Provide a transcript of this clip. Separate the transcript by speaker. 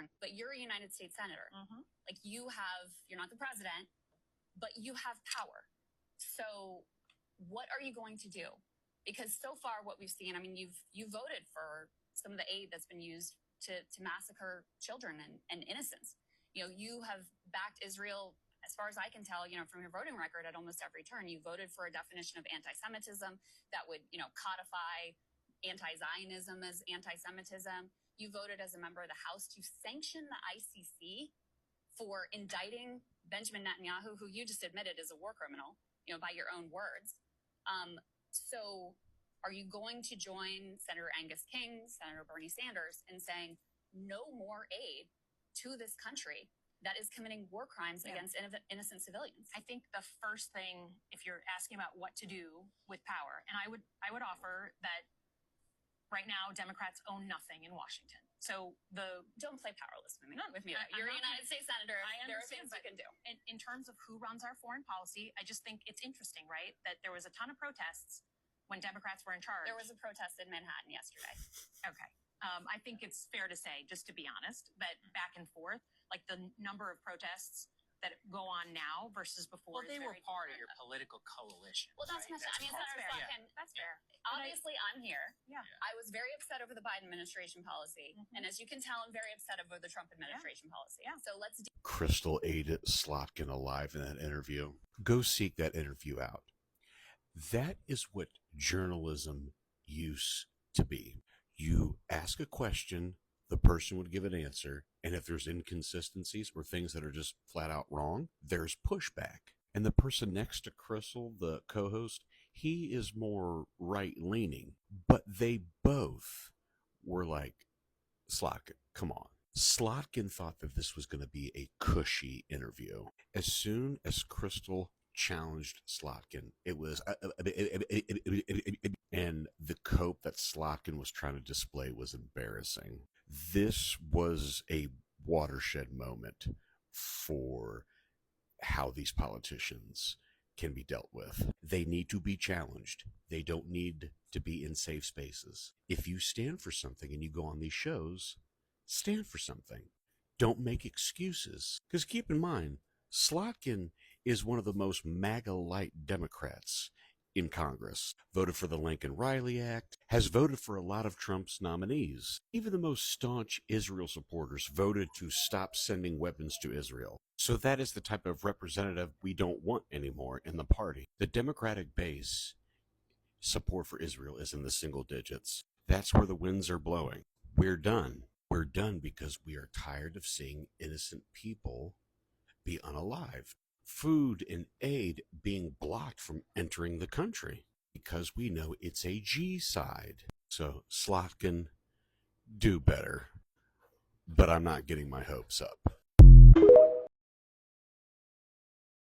Speaker 1: time, but you're a United States senator. Like you're not the president, but you have power. So what are you going to do? Because so far what we've seen, I mean, you voted for some of the aid that's been used to massacre children and innocents. You have backed Israel, as far as I can tell, from your voting record at almost every turn. You voted for a definition of anti-Semitism that would, codify anti-Zionism as anti-Semitism. You voted as a member of the House to sanction the ICC for indicting Benjamin Netanyahu, who you just admitted is a war criminal, by your own words. So are you going to join Senator Angus King, Senator Bernie Sanders in saying no more aid to this country that is committing war crimes against innocent civilians?
Speaker 2: I think the first thing, if you're asking about what to do with power, and I would offer that right now Democrats own nothing in Washington. So
Speaker 1: don't play powerless with me. You're a United States senator. There are things you can do.
Speaker 2: In terms of who runs our foreign policy, I just think it's interesting, right, that there was a ton of protests when Democrats were in charge.
Speaker 1: There was a protest in Manhattan yesterday.
Speaker 2: Okay. I think it's fair to say, just to be honest, that back and forth, like the number of protests that go on now versus before.
Speaker 3: Well, they were part of your political coalition.
Speaker 1: Well, that's
Speaker 2: fair.
Speaker 1: That's fair. Obviously, I'm here.
Speaker 2: Yeah.
Speaker 1: I was very upset over the Biden administration policy. And as you can tell, I'm very upset over the Trump administration policy.
Speaker 2: Yeah.
Speaker 1: So let's do.
Speaker 4: Krystal ate Slotkin alive in that interview. Go seek that interview out. That is what journalism used to be. You ask a question, the person would give an answer, and if there's inconsistencies or things that are just flat out wrong, there's pushback. And the person next to Krystal, the co-host, he is more right-leaning, but they both were like, Slotkin, come on. Slotkin thought that this was going to be a cushy interview. As soon as Krystal challenged Slotkin, it was and the cope that Slotkin was trying to display was embarrassing. This was a watershed moment for how these politicians can be dealt with. They need to be challenged. They don't need to be in safe spaces. If you stand for something and you go on these shows, stand for something. Don't make excuses. Because keep in mind, Slotkin is one of the most MAGA-light Democrats in Congress, voted for the Lincoln-Riley Act, has voted for a lot of Trump's nominees. Even the most staunch Israel supporters voted to stop sending weapons to Israel. So that is the type of representative we don't want anymore in the party. The Democratic base support for Israel is in the single digits. That's where the winds are blowing. We're done. We're done because we are tired of seeing innocent people be unalived. Food and aid being blocked from entering the country because we know it's a G side. So Slotkin, do better. But I'm not getting my hopes up.